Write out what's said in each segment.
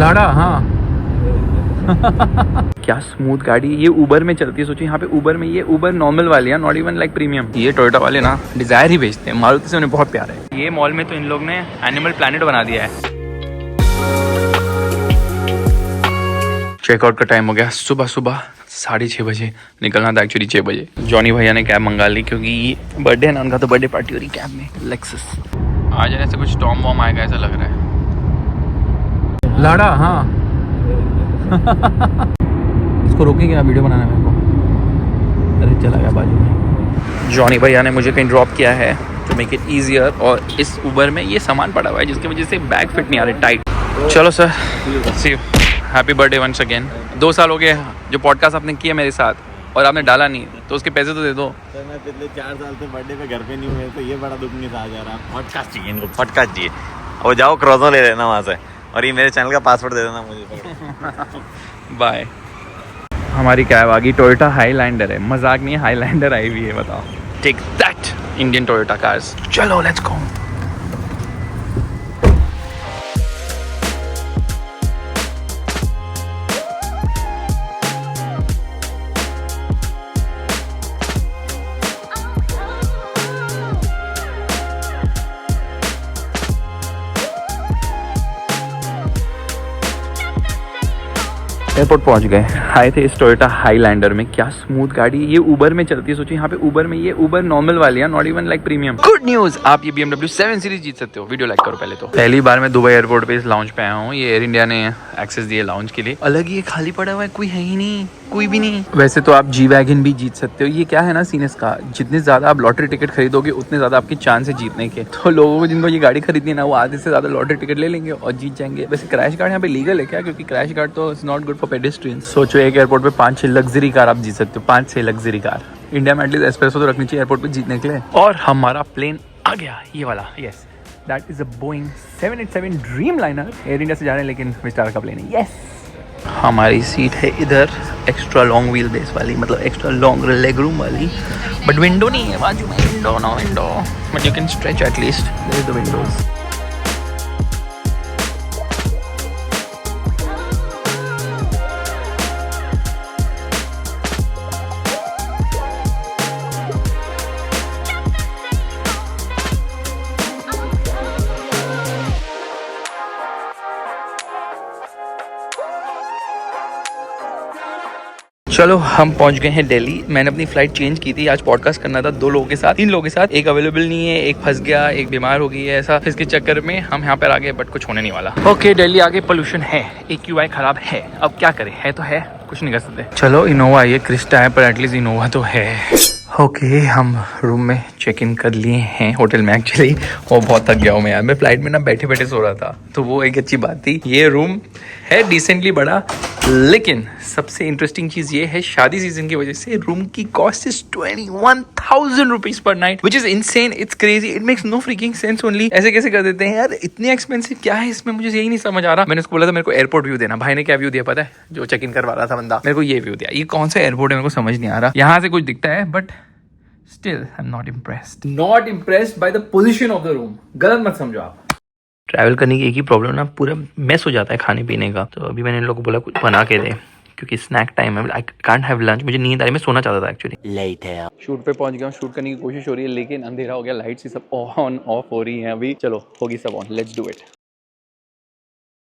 लाड़ा हाँ क्या स्मूथ गाड़ी। ये उबर में चलती है। सोचिए यहाँ पे उबर में, ये उबर नॉर्मल वाली है, नॉट इवन लाइक प्रीमियम। ये टोयोटा वाले ना डिजायर ही बेचते हैं, मारुति से उन्हें बहुत प्यार है। ये मॉल में तो इन लोग ने एनिमल प्लैनेट बना दिया है। चेकआउट का टाइम हो गया, सुबह 6:30 बजे निकलना था एक्चुअली 6 बजे। जॉनी भैया ने कैब मंगा ली क्योंकि बर्थडे है ना उनका, तो बर्थडे पार्टी हो रही कैब में। लेक्सस आज ऐसे कुछ टॉम वॉम आएगा ऐसा लग रहा है। लाड़ा हाँ इसको रोकेंगे आप, वीडियो बनाना मेरे को। अरे चला गया बाजू में। जॉनी भैया ने मुझे कहीं ड्रॉप किया है टू मेक इट ईजियर, और इस उबर में ये सामान पड़ा हुआ है जिसकी वजह से बैग फिट नहीं आ रही टाइट। चलो sir, see you, happy birthday once again. 2 साल हो गए जो पॉडकास्ट आपने किया मेरे साथ और आपने डाला नहीं, तो उसके पैसे तो दे दो। सर मैं पिछले 4 साल से बर्थडे पे घर पे नहीं हुए, तो ये बड़ा दुख नहीं था जा रहा। पॉडकास्ट चाहिए इनको, पॉडकास्ट चाहिए। और जाओ क्रॉसो ले लेना वहाँ से, और ये मेरे चैनल का पासवर्ड दे देना मुझे। बाय। हमारी कैब आ गई, टोयोटा हाईलैंडर है, मजाक नहीं है, हाईलैंडर आई हुई है। बताओ, take that Indian Toyota cars. चलो लेट्स गो। एयरपोर्ट पहुंच गए। आए थे इस टोयोटा हाईलैंडर में, क्या स्मूथ गाड़ी। ये उबर में चलती है। सोचिए यहाँ पे उबर में, ये उबर नॉर्मल वाली है, not even like premium. Good news, आप ये BMW 7 सीरीज जीत सकते हो। वीडियो लाइक करो पहले तो। पहली बार मैं दुबई एयरपोर्ट पे इस लाउंज पे आया हूँ। ये एयर इंडिया ने एक्सेस दिया लाउंज के लिए। अलग ही खाली पड़ा हुआ है, कोई है ही नहीं, कोई भी नहीं। वैसे तो आप जी वैगन भी जीत सकते हो। ये क्या है ना सीन इसका, जितने ज्यादा आप लॉटरी टिकट खरीदोगे उतने ज्यादा आपके चांस है जीतने के। तो लोगों को जिनको ये गाड़ी खरीदनी है ना, वो आधे से ज्यादा लॉटरी टिकट ले लेंगे और जीत जाएंगे। वैसे क्रैश कार्ड यहाँ पे लीगल है क्या? क्योंकि क्रैश कार्ड तो is not good for pedestrians. सोचो एक एयरपोर्ट पे 5-6 लग्जरी कार आप जीत सकते हो, 5-6 लग्जरी कार। इंडिया में एटलीस्ट एस्प्रेसो तो रखनी चाहिए एयरपोर्ट पे जीतने के लिए। और हमारा प्लेन आ गया, ये वाला। Yes, that is a Boeing 787 Dreamliner. Air India से जा रहे हैं लेकिन विस्टारा का प्लेन है। यस, हमारी सीट है इधर, एक्स्ट्रा लॉन्ग व्हील बेस वाली, मतलब एक्स्ट्रा लॉन्ग लेग रूम वाली। बट विंडो नहीं है बाजू में, window no window, but you can stretch at least, there is the windows. चलो हम पहुंच गए हैं दिल्ली। मैंने अपनी फ्लाइट चेंज की थी, आज पॉडकास्ट करना था 2 लोगों के साथ, 3 लोगों के साथ। एक अवेलेबल नहीं है, एक फंस गया, एक बीमार हो गई है। ऐसा इसके चक्कर में हम यहाँ पर आ गए, बट कुछ होने नहीं वाला। ओके, दिल्ली आगे पोल्यूशन है, AQI खराब है, अब क्या करें, है तो है, कुछ नहीं कर सकते। चलो इनोवा, ये क्रिस्टा है पर एटलीस्ट इनोवा तो है। ओके, हम रूम में चेक इन कर लिए हैं होटल में। एक्चुअली वो बहुत थक गया हूँ मैं यार, मैं फ्लाइट में ना बैठे बैठे सो रहा था, तो वो एक अच्छी बात थी। ये रूम है डिसेंटली बड़ा, लेकिन सबसे इंटरेस्टिंग चीज ये है, शादी सीजन की वजह से रूम की cost is 21,000 rupees per night, which is insane, it's crazy, it makes no freaking sense only. ऐसे कैसे कर देते हैं यार, इतने एक्सपेंसिव क्या है इसमें, मुझे यही नहीं समझ आ रहा। मैंने उसको बोला था मेरे को एयरपोर्ट व्यू देना, भाई ने क्या व्यू दिया पता है? जो चेक इन करवा रहा था बंदा, मेरे को ये व्यू दिया। ये कौन सा एयरपोर्ट है मेरे को समझ नहीं आ रहा। यहाँ से कुछ दिखता है but still I am not impressed, not impressed by the position of the room. गलत मत समझो आप। ट्रैवल करने की एक ही प्रॉब्लम ना, पूरा मेस हो जाता है खाने पीने का। तो अभी मैंने इन लोगों को बोला कुछ बना के दे, क्योंकि स्नैक टाइम है। आई कांट हैव लंच, मुझे नींद आ रही, मैं सोना चाहता था एक्चुअली। लेट है, शूट पे पहुंच गया हूँ, शूट करने की कोशिश हो रही है, लेकिन अंधेरा हो गया, लाइट्स सब ऑन ऑफ हो रही हैं अभी। चलो होगी सब on, let's do it.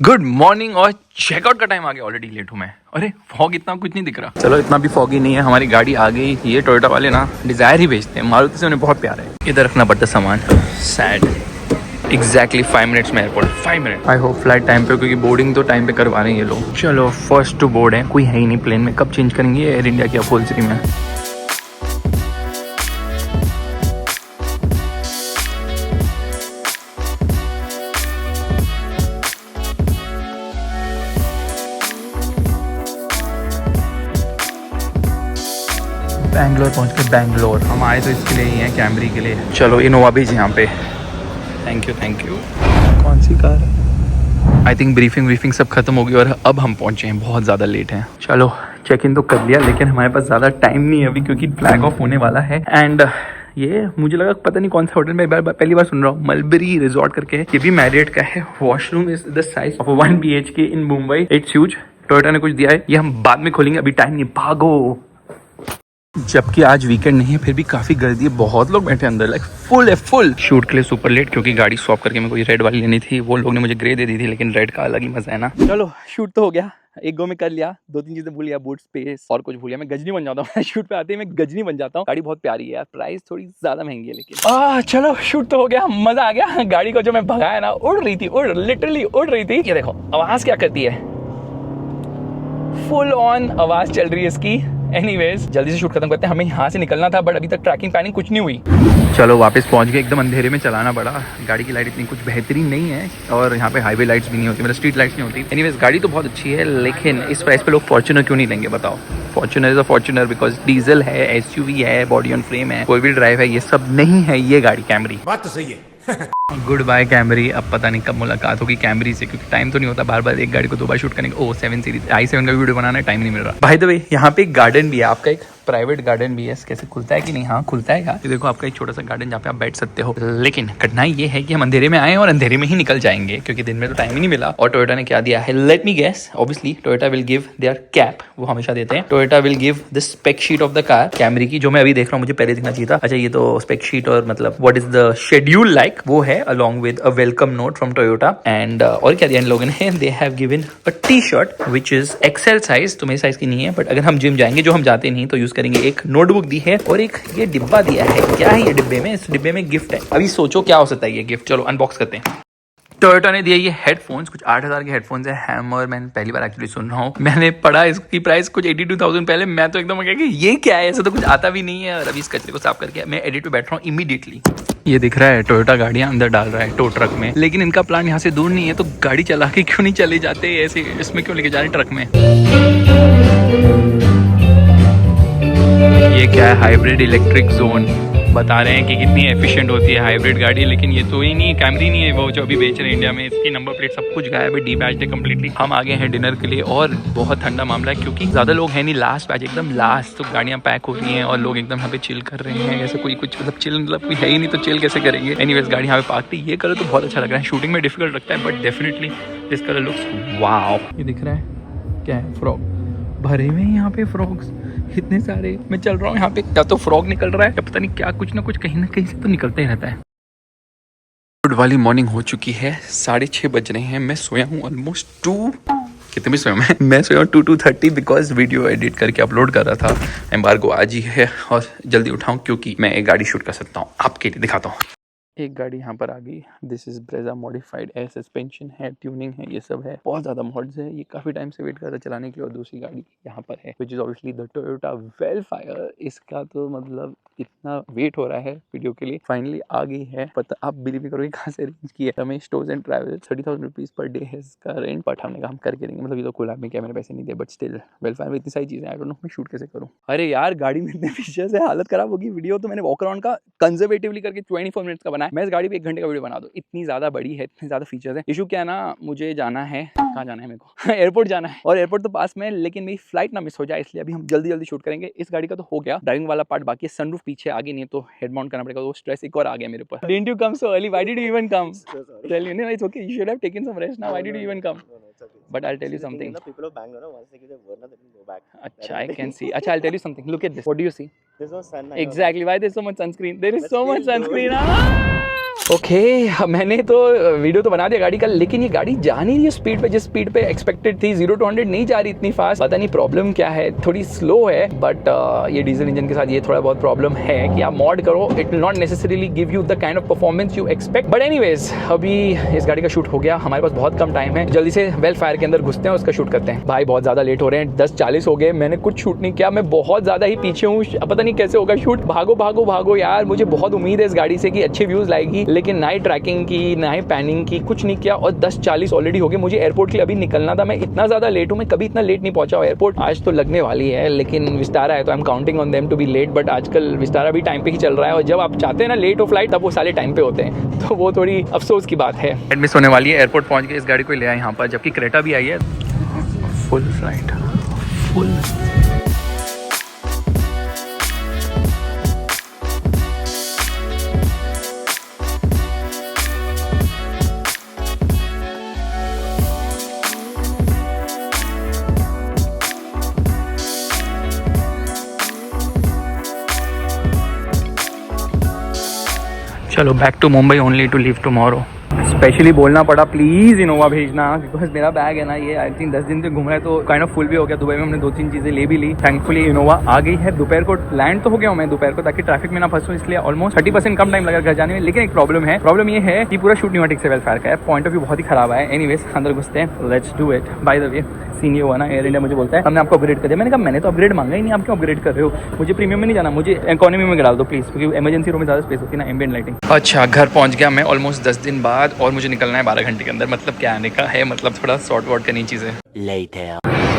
Good morning, और चेकआउट का टाइम आ गया, ऑलरेडी लेट हूँ मैं। अरे फॉग इतना कुछ नहीं दिख रहा। चलो इतना भी फॉगी नहीं है, हमारी गाड़ी आ गई। ये टोयोटा वाले ना डिजायर ही बेचते हैं, मारुति से उन्हें बहुत प्यार है। इधर रखना पड़ता सामान, सैड। एग्जैक्टली 5 मिनट्स में airport, 5 minute. I hope flight time पे, क्योंकि बोर्डिंग तो टाइम पे करवा रहे हैं ये लोग। चलो फर्स्ट टू बोर्ड है, कोई है ही नहीं प्लेन में। कब चेंज करेंगे एयर इंडिया की अपहोल्स्ट्री में? बैंगलोर पहुंच के, बैंगलोर हम आए तो इसके लिए ही हैं, कैमरी के लिए। चलो इनोवा भेज यहाँ पे, थैंक यू थैंक यू। कौन सी कार है? आई थिंक ब्रीफिंग सब खत्म हो गई और अब हम पहुंचे हैं, बहुत ज़्यादा लेट हैं। चलो चेक इन तो कर लिया, लेकिन हमारे पास ज़्यादा टाइम नहीं है अभी, क्योंकि फ्लैग ऑफ होने वाला है। एंड ये मुझे लगा पता नहीं कौन सा होटल में पहली बार सुन रहा हूँ, मलबरी रिजॉर्ट करके है। ये भी मैरियट का है। Washroom is the size of 1 BHK in Mumbai. It's huge. Toyota ने कुछ दिया है, ये हम बाद में खोलेंगे, अभी टाइम नहीं, भागो। जबकि आज वीकेंड नहीं है फिर भी काफी गर्दी है, बहुत लोग बैठे अंदर, लाइक फुल है फुल। शूट के लिए सुपर लेट, क्योंकि गाड़ी स्वैप करके मैं कोई रेड वाली लेनी थी, वो लोग ने मुझे ग्रे दे दी थी, लेकिन रेड का अलग ही मजा है ना। चलो शूट तो हो गया, एक गो में कर लिया, 2-3 चीजें भूल गया, बूट स्पेस और कुछ भूल गया। मैं गजनी बन जाता हूँ शूट पे आते ही मैं गजनी बन जाता हूँ। गाड़ी बहुत प्यारी है यार, प्राइस थोड़ी ज्यादा महंगी है लेकिन चलो शूट तो हो गया, मजा आ गया। गाड़ी को जो मैं भगाया ना, उड़ रही थी, लिटरली उड़ रही थी। ये देखो आवाज क्या करती है, फुल ऑन आवाज चल रही है इसकी। एनीवेज जल्दी से शूट खत्म करते हैं, हमें यहाँ से निकलना था बट अभी तक ट्रैकिंग प्लानिंग कुछ नहीं हुई। चलो वापस पहुंच गए, एकदम अंधेरे में चलाना पड़ा। गाड़ी की लाइट इतनी कुछ बेहतरीन नहीं है और यहाँ पे हाईवे लाइट्स भी नहीं होती, मतलब स्ट्रीट लाइट्स नहीं होती। एनीवेज गाड़ी तो बहुत अच्छी है, लेकिन इस प्राइस पे लोग फॉर्च्यूनर क्यों नहीं लेंगे बताओ। Fortuner is a Fortuner because diesel है, SUV है, बॉडी ऑन फ्रेम है, 4 व्हील ड्राइव है, ये सब नहीं है ये गाड़ी कैमरी। बात तो सही है। Goodbye Camry. अब पता नहीं कब मुलाकात होगी कैमरी से, क्योंकि टाइम तो नहीं होता बार बार एक गाड़ी को 2 बार शूट करने का। 7 सीरीज i7 का वीडियो बनाना टाइम नहीं मिल रहा। बाय द वे यहाँ पे एक गार्डन भी है, आपका एक प्राइवेट गार्डन भी है। कैसे खुलता है कि नहीं, हाँ खुलता है यार। ये देखो आपका एक छोटा सा गार्डन जहाँ पे आप बैठ सकते हो। लेकिन कठिनाई ये है कि हम अंधेरे में आए और अंधेरे में ही निकल जाएंगे, क्योंकि दिन में तो टाइम ही नहीं मिला। और टोयोटा ने क्या दिया है, let me guess, obviously Toyota will give their cap, वो हमेशा देते हैं। Toyota will give the spec sheet of the car, Camry की, जो मैं अभी देख रहा हूँ, मुझे पहले दिखना चाहिए था। अच्छा ये तो स्पेक शीट और मतलब what is the schedule like, वो है along with a welcome note from Toyota. And और क्या दिया इन लोगों ने, they have given a T-shirt which is XL size, तो मेरे साइज की नहीं है, बट अगर हम जिम जाएंगे, जो हम जाते नहीं तो यूज करेंगे। एक नोटबुक दी है और एक ये डिब्बा दिया है। क्या है ये डिब्बे में, इस डिब्बे में गिफ्ट है। अभी सोचो क्या हो सकता है ये गिफ्ट, चलो अनबॉक्स करते हैं। टोयोटा ने दिया ये हेडफोन्स, कुछ 8000 के हेडफोन्स है, हैमर। मैंने पहली बार एक्चुअली सुन रहा हूँ, मैंने पढ़ा इसकी प्राइस कुछ 82,000 पहले। मैं तो एकदम क्या कि ये क्या है, ऐसा तो कुछ आता भी नहीं है। और अभी इस कचरे को साफ करके मैं एडिट पे बैठ रहा हूँ इमीडिएटली। ये दिख रहा है टोयोटा गाड़ियां अंदर डाल रहा है टो ट्रक में, लेकिन इनका प्लान यहाँ से दूर नहीं है, तो गाड़ी चला के क्यों नहीं चले जाते ऐसे, इसमें क्यों लेके जा रहे ट्रक में। ये क्या है, हाइब्रिड इलेक्ट्रिक जोन बता रहे हैं कि कितनी एफिशिएंट होती है हाइब्रिड गाड़ी, लेकिन ये तो ही नहीं है, कैमरी नहीं है वो जो अभी बेच रहे हैं इंडिया में। इसकी नंबर प्लेट सब कुछ गायब है, डीबैच्ड है कंप्लीटली। हम आ गए हैं डिनर के लिए और बहुत ठंडा मामला है, क्योंकि ज्यादा लोग हैं नहीं, लास्ट बैच एकदम लास्ट, तो गाड़ियां पैक हो रही हैं और लोग एकदम यहाँ पे चिल कर रहे हैं। ऐसे कोई कुछ मतलब चिल मतलब कोई है ही नहीं, तो चिल कैसे करेंगे। एनीवेज गाड़ी यहाँ पे पार्क थी। ये कलर तो बहुत अच्छा लग रहा है, शूटिंग में डिफिकल्ट लगता है but definitely this colour looks wow. ये दिख रहा है क्या है, फ्रॉग भरे हुए हैं यहाँ पे, फ्रॉग्स इतने सारे। मैं चल रहा हूँ यहाँ पे, क्या तो फ्रॉग निकल रहा है या पता नहीं क्या, कुछ ना कुछ कहीं ना कहीं से तो निकलता ही रहता है। गुड वाली मॉर्निंग हो चुकी है, 6:30 बज रहे हैं। मैं सोया हूँ ऑलमोस्ट 2, कितने भी सोया मैं सोया हूँ 2:30 बिकॉज वीडियो एडिट करके अपलोड कर रहा था। एम्बार्गो आज ही है और जल्दी उठाऊँ क्योंकि मैं एक गाड़ी शूट कर सकता हूँ, आपके लिए दिखाता हूँ। एक गाड़ी यहाँ पर आ गई, this is Brezza modified, air suspension है, ट्यूनिंग है, ये सब है, बहुत ज़्यादा मॉड्स है। ये काफ़ी टाइम से वेट कर रहा चलाने के लिए। और दूसरी गाड़ी यहाँ पर है which is obviously the Toyota Vellfire. इसका तो मतलब इतना वेट हो रहा है वीडियो के लिए, फाइनली आ गई है। पता आप बिलीव करोगे कहाँ से अरेंज की है, Ramesh tours and travel, 30,000 rupees per day है इसका रेंट, बट हमने काम करके देंगे। मतलब ये तो कोलैब में क्या, मेरे पैसे नहीं दे, बट स्टिल वेलफायर में इतनी सारी चीज़ें, आई डोंट नो मैं शूट कैसे करूँ। अरे यार गाड़ी में इतने फीचर्स है, हालत खराब होगी। वीडियो तो मैंने वॉक अराउंड का कंजर्वेटिवली करके 24 मिनट्स का बनाया, मैं इस गाड़ी पे 1 घंटे का वीडियो बना दो, इतनी ज्यादा बड़ी है, इतने ज्यादा फीचर्स है। इशू क्या है ना, मुझे जाना है, कहाँ जाना है मेरे को एयरपोर्ट जाना है, और एयरपोर्ट तो पास में, लेकिन मेरी फ्लाइट ना मिस हो जाए, इसलिए अभी हम जल्दी जल्दी शूट करेंगे। इस गाड़ी का तो हो गया, ड्राइविंग वाला पार्ट बाकी है, सनरूफ पीछे आगे नहीं है तो हेड माउंट करना पड़ेगा, वो स्ट्रेस एक और आ गया मेरे ऊपर। Didn't you come so early? Why did you even come? Tell me, no, it's okay. You should have taken some rest now. Why did you even come? But I'll tell you something. People of Bangalore, once they give their word, they can go back. Acha, I can see. Acha, I'll tell you something. Look at this. What do you see? There's no sun. Exactly. Why there's so much sunscreen? There is Let's so much feel sunscreen. Okay मैंने तो video तो बना दिया गाड़ी का, लेकिन ये गाड़ी जा नहीं रही है स्पीड पे, जिस स्पीड पे एक्सपेक्टेड थी। 0 to 100 नहीं जा रही इतनी फास्ट, पता नहीं प्रॉब्लम क्या है, थोड़ी स्लो है। बट ये डीजल इंजन के साथ ये थोड़ा बहुत प्रॉब्लम है कि आप मॉड करो, it will not necessarily give you the kind of performance you expect. But anyways अभी इस गाड़ी का शूट हो गया, हमारे पास बहुत कम टाइम है, जल्दी से वेलफायर के अंदर घुसते हैं, उसका शूट करते हैं। भाई बहुत ज्यादा लेट हो रहे हैं, 10:40 हो गए, मैंने कुछ शूट नहीं किया, मैं बहुत ज्यादा ही पीछे हूँ, पता नहीं कैसे होगा शूट। भागो भागो भागो यार, मुझे बहुत उम्मीद है इस गाड़ी से कि अच्छे व्यूज लाएगी, लेकिन ना ही ट्रैकिंग की ना ही पैनिंग की, कुछ नहीं किया। और 10:40 ऑलरेडी हो गए, मुझे एयरपोर्ट के लिए अभी निकलना था। मैं इतना ज्यादा लेट हूँ, मैं कभी इतना लेट नहीं पहुंचा हूँ एयरपोर्ट। आज तो लगने वाली है, लेकिन विस्तारा है तो I am counting on them to be late. But आजकल विस्तारा भी टाइम पे ही चल रहा है, और जब आप चाहते हैं ना लेट हो फ्लाइट, तब वो साले टाइम पे होते हैं, तो वो थोड़ी अफसोस की बात है। मिस होने वाली है, एयरपोर्ट पहुंच के इस गाड़ी को ले आए यहाँ पर, जबकि क्रेटा भी आई है। फुल फ्लाइट, फुल चलो back to Mumbai only to leave tomorrow. Specially बोलना पड़ा प्लीज इनोवा भेजना, बिकॉज मेरा बैग है ना ये आई थिंक 10 दिन से घूम रहा है तो काइंड ऑफ फुल भी हो गया। दुबई में हमने 2-3 चीजें ले भी ली। थैंकफुली इनोवा आ गई है। दोपहर को लैंड तो हो गया हूँ मैं दोपहर को, ताकि ट्रैफिक में ना फंसूं, इसलिए ऑलमोस्ट 30% कम टाइम लगा घर जाने में। लेकिन एक प्रॉब्लम है, प्रॉब्लम ये है कि पूरा शूट नहीं हुआ ठीक से वेलफेयर का है, पॉइंट ऑफ व्यू बहुत ही खराब है। एनीवेज अंदर घुसते हैं, let's do it. By the way scene ये हुआ ना, एयर इंडिया मुझे बोलता है हमने आपको अपग्रेड कर दिया। मैंने कहा मैंने तो अपग्रेड मांगा ही नहीं, आप क्यों अपग्रेड कर रहे हो? मुझे प्रीमियम में नहीं जाना, मुझे इकोनॉमी में डाल दो प्लीज, क्योंकि इमरजेंसी रूम में ज़्यादा स्पेस होती है ना, एम्बिएंट लाइटिंग। अच्छा घर पहुंच गया मैं ऑलमोस्ट 10 दिन बाद, और मुझे निकलना है 12 घंटे के अंदर। मतलब क्या आने का है, मतलब थोड़ा सॉर्ट वॉट करनी चीज़ें।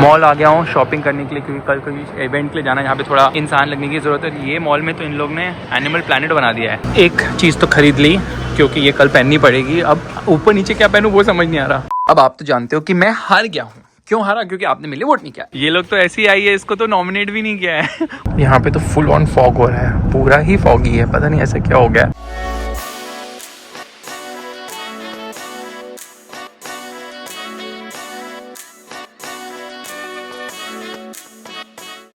मॉल आ गया हूँ शॉपिंग करने के लिए, क्योंकि कल कोई इवेंट के लिए जाना है, यहाँ पे थोड़ा इंसान लगने की जरूरत है। ये मॉल में तो इन लोग ने एनिमल प्लैनेट बना दिया है। एक चीज़ तो खरीद ली क्योंकि ये कल पहननी पड़ेगी। अब ऊपर नीचे क्या पहनूं वो समझ नहीं आ रहा। अब आप तो जानते हो कि मैं हार गया हूँ। क्यों हारा? क्योंकि आपने मेरे लिए वोट नहीं किया। ये लोग तो ऐसी आई है, इसको तो नॉमिनेट भी नहीं किया है। यहाँ पे तो फुल ऑन फॉग हो रहा है, पूरा ही फॉगी है, पता नहीं ऐसा क्या हो गया।